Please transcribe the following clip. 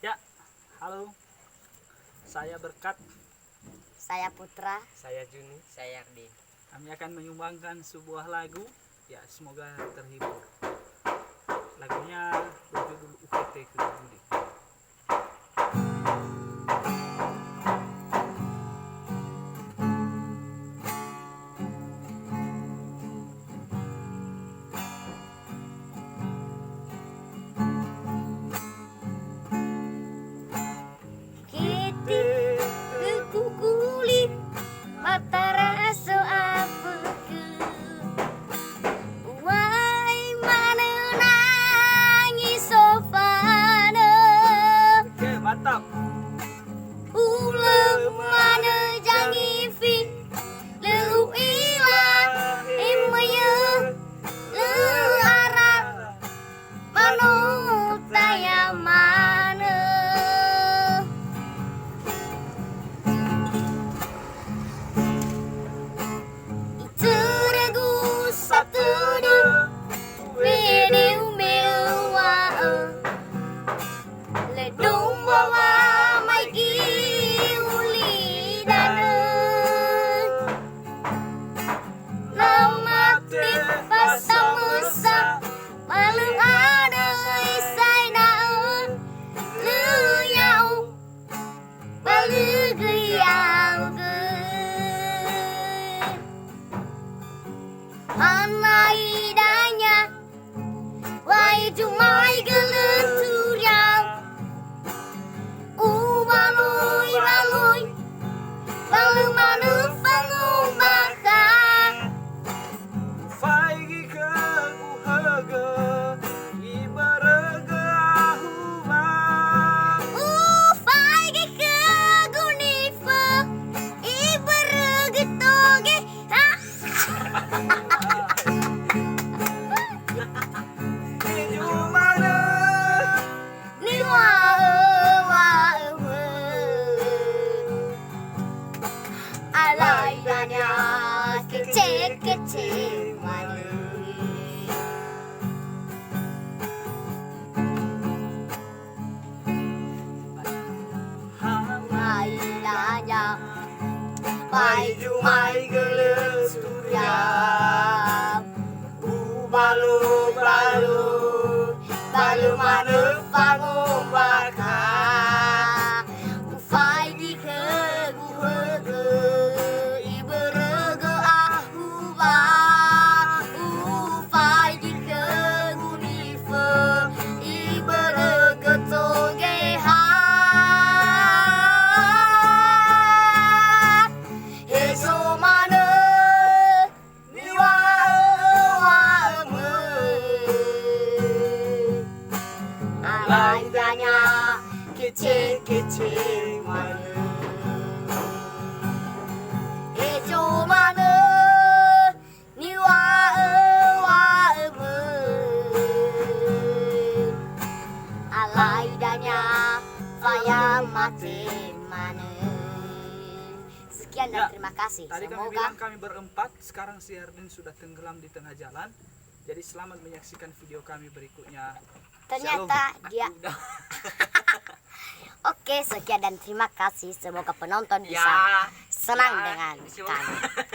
Ya, halo. Saya Berkat. Saya Putra. Saya Juni. Saya Ardin. Kami akan menyumbangkan sebuah lagu. Ya, semoga terhibur. Lagunya berjudul UKT Kedubudi. Kukulit mata rasa apa ke wai mana nangis sofana Oke, mantap. ulam mana jangi fi leu ila imaya leu arat mano taya mana satu video mewa le domba wa mai ki uli dana nama pasang musa malu ada isai daun lu yau balu gayau anaidanya wai jumai gelenturang baloi baloi balu manu fangu maka Faigi ke uhaga ibaraga ahuma. faigi ke gunifa ibergetoge Jumana ni wa alaidanya kece manu alaidanya pai jumai gelenturang balu manu fangu baka ufai di ke guhege iberege ahuba ufai di ke gunife iberege togeha heso manu niwa alaidanya kece manu ejo manu niwa alaidanya saya mati manu. Sekian dan terima kasih. Tadi kami Semoga bilang kami berempat, sekarang si Ardin sudah tenggelam di tengah jalan. Jadi selamat menyaksikan video kami berikutnya. ternyata Shalom. dia Udah. Oke, sekian dan terima kasih. Semoga penonton bisa Ya. senang Ya, dengan ini sih, kami.